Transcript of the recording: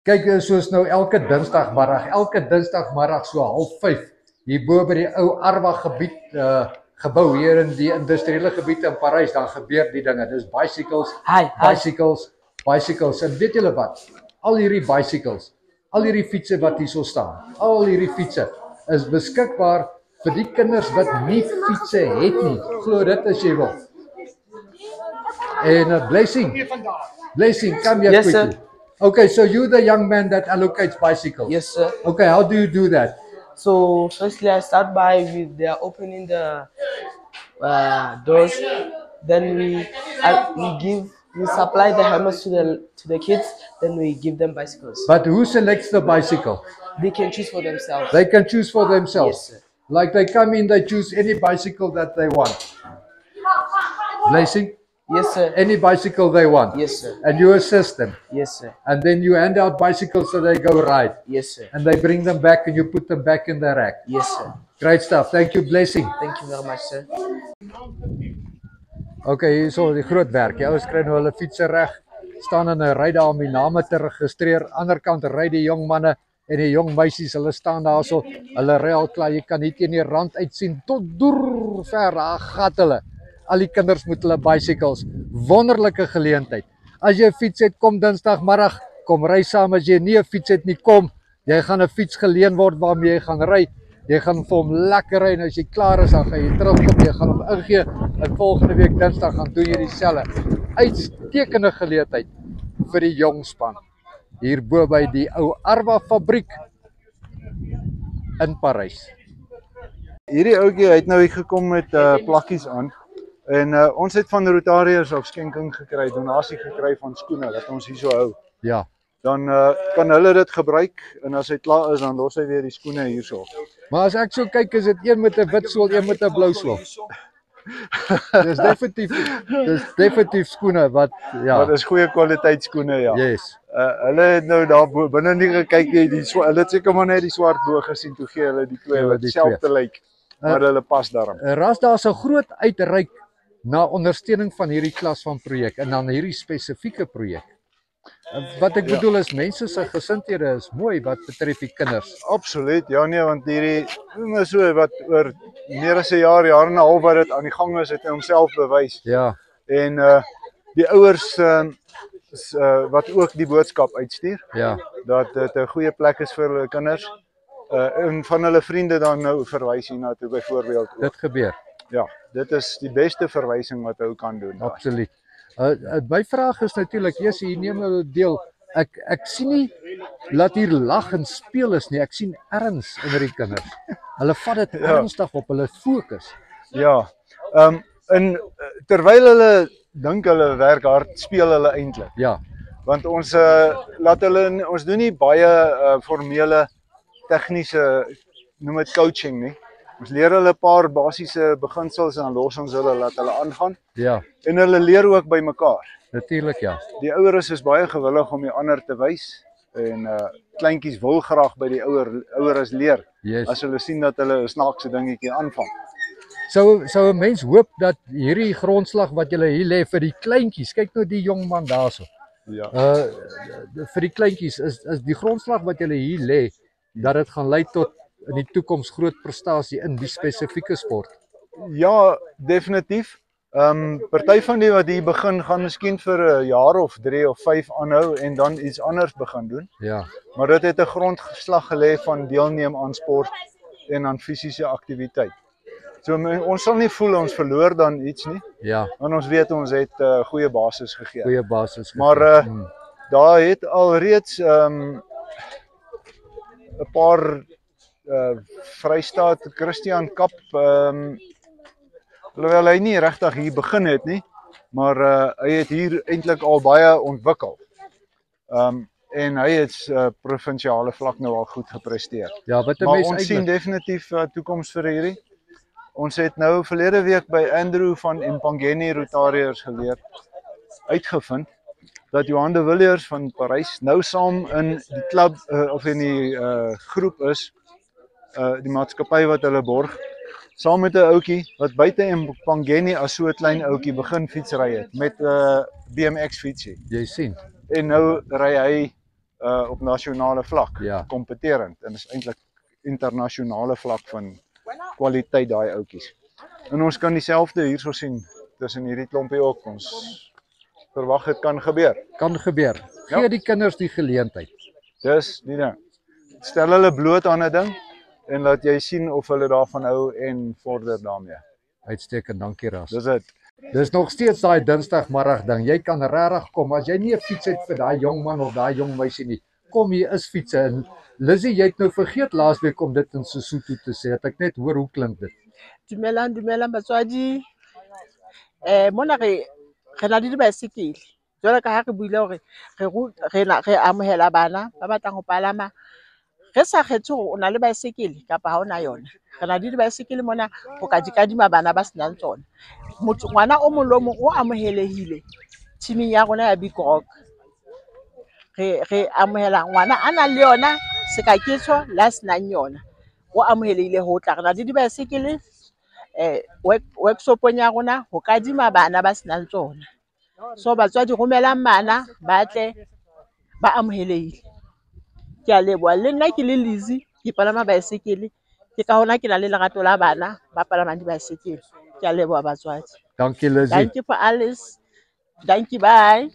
Kyk, soos nou elke dinsdagmiddag so 4:30 hier bo by die ou Arwa gebied gebou hier in die industriële gebied in Parys, dan gebeur die dinge. Dis bicycles en weet julle wat? Al hierdie bicycles, al hierdie fietsse wat hier so staan, al hierdie fietsse is beskikbaar vir die kinders wat nie fietsse het nie. Glo dit as jy wil. En Blessing, come here Yes, quickly. sir. Okay, so you're the young man that allocates bicycles. Yes, sir. Okay, how do you do that? So firstly, I start by with their opening the doors. Then we supply the helmets to the kids. Then we give them bicycles. But who selects the bicycle? They can choose for themselves. They can choose for themselves. Yes, sir. Like they come in, they choose any bicycle that they want. Blessing? Yes, sir. Any bicycle they want. Yes, sir. And you assist them. Yes, sir. And then you hand out bicycles so they go ride. Yes, sir. And they bring them back and you put them back in the rack. Yes, sir. Great stuff. Thank you, Blessing. Thank you very much, sir. Okay, hier is al die groot werk. Die ouens kry nou hulle fietsse reg. Staan in 'n ry daar om die name te registreer. Anderkant ry die jong manne en die jong meisies. Hulle staan daarso. Hulle ry al klaar. Jy kan hier teen die rand uitsien tot deur ver. Daar gat hulle. Al die kinders met hulle bicycles. Wonderlike geleentheid. As jy 'n fiets het, kom dinsdagmiddag, kom ry saam. As jy nie 'n fiets het nie, kom. Jy gaan 'n fiets geleen word waarmee jy gaan ry. Jy gaan vir hom lekker ry en as jy klaar is, dan gaan jy terugkom. Jy gaan hom ingee en volgende week Dinsdag gaan doen jy dieselfde. Uitstekende geleentheid vir die jong span. Hier bo by die ou Arwa fabriek in Parys. Hierdie ouetjie het nou hier gekom met plakkies aan. En ons het van Rotariërs op skenking gekry, donasie gekry van skoene wat ons hier so hou. Ja. Dan kan hulle dit gebruik en as hy klaar is dan los hy weer die skoene hierso. Maar as ek so kyk, is dit een met 'n wit sool, een met 'n blou sool. Dis definitief skoene wat Maar dis goeie kwaliteit skoene, ja. Yes. Hulle het nou daar binne nie gekyk nie, hulle het seker maar net die swart bo gesien toe gee hulle die twee wat dieselfde lyk. Maar hulle pas daarom. Ras daar's 'n groot uitreik na ondersteuning van hierdie klas van projek en dan hierdie spesifieke projek. Wat ek bedoel is mense se gesindhede is mooi wat betref die kinders. Absoluut. Ja nee, want hierdie so wat oor meer as 'n jaar en 'n half wat dit aan die gang is, het hy homself bewys. Ja. En die ouers wat ook die boodskap uitstuur. Ja. Dat dit 'n goeie plek is vir hulle kinders. En van hulle vriende dan nou verwys hiernatoe byvoorbeeld. Dit gebeur. Ja, dit is die beste verwysing wat ou kan doen. Absoluut. My vraag is natuurlik, eers hier neem nou deel. Ek sien nie laat hier lag en speel is nie. Ek sien erns in hierdie kinders. Hulle vat dit ernstig op, hulle fokus. Ja. En terwyl hulle dink hulle werk hard, speel hulle eintlik. Ja. Want ons ons doen nie baie formele tegniese noem dit coaching nie. Ons leer hulle 'n paar basiese beginsels en dan los ons hulle laat hulle aangaan. Ja. En hulle leer ook by mekaar. Natuurlik ja. Die ouers is baie gewillig om die ander te wys en kleintjies wil graag by die oueres leer. Yes. As hulle sien dat hulle 'n snaakse dingetjie aanvang. Sou 'n mens hoop dat hierdie grondslag wat jy hier lê vir die kleintjies, kyk nou die jong man daarso. Ja. Vir die kleintjies is die grondslag wat jy hier lê dat dit gaan lei tot in die toekoms groot prestasie in die spesifieke sport. Ja, definitief. Party van die wat hier begin gaan miskien vir 'n jaar of 3 of 5 aanhou en dan iets anders begin doen. Ja. Maar dit het 'n grondslag gelê van deelneem aan sport en aan fisiese aktiwiteit. So ons sal nie voel ons verloor dan iets nie. Ja. Want ons weet ons het goeie basis gegee. Goeie basis gegee. Maar daar het al reeds 'n paar Vrystaat Christian Kap alhoewel hy nie regtig hier begin het nie, maar hy het hier eintlik al baie ontwikkel. En hy het provinsiale vlak nou al goed gepresteer. Ja, wat 'n maar mens ons sien definitief toekoms vir hierdie. Ons het nou verlede week by Andrew van Empangeni Rotariërs geleer uitgevind dat Johan de Villiers van Parys nou saam in die klub of in die groep is, die maatskappy wat hulle borg, saam met 'n ouetjie wat buite Empangeni as so 'n klein ouetjie begin fietsry het met 'n BMX fietsie. Jy sien. En nou ry hy op nasionale vlak Ja. kompeterend en is eintlik internasionale vlak van kwaliteit daai ouetjies. En ons kan dieselfde hierso sien tussen hierdie klompie ook. Ons verwag dit kan gebeur. Kan gebeur. Gee Ja. die kinders die geleentheid. Dis die ding. Stel hulle bloot aan 'n ding en laat jy sien of hulle daarvan hou en vorder daarmee. Uitstekend, dankie Ras. Dis dit. Dis nog steeds daai Dinsdagmiddag ding. Jy kan regtig kom as jy nie 'n fiets het vir daai jong man of daai jong meisie nie. Kom, hier is fietsse en Lizzie, jy het nou vergeet laasweek om dit in Sesotho te sê. Het ek net hoor hoe klink dit? Dumelang batswadi. Mona re na le dibaesekele. Jwale ka ha re buile hore re amohela bana ba batlang ho palama. Re sa kgethe hore o na le baesekele kapa ha ona yona. Re na le dibaesekele mona ho ka dikadima bana ba senang tsona. Ngwana o mong le o mong o amohelehile teaming ya rona ya Big Rock. Re amohela ngwana a nang le yona seka ketso la senang yona. O amohelehile ho tla. Re na le dibaesekele workshopong ya rona ho kadima bana ba senang tsona. So batswadi romelang bana ba tle ba amohelehile. Ke a leboha. Le nna ke le Lizzie ke palama baesekele. Ke ka hona ke na le lerato la bana ba palamang dibaesekele. Ke a leboha batswadi. Dankie Lizzie. Dankie for alles. Dankie, bye.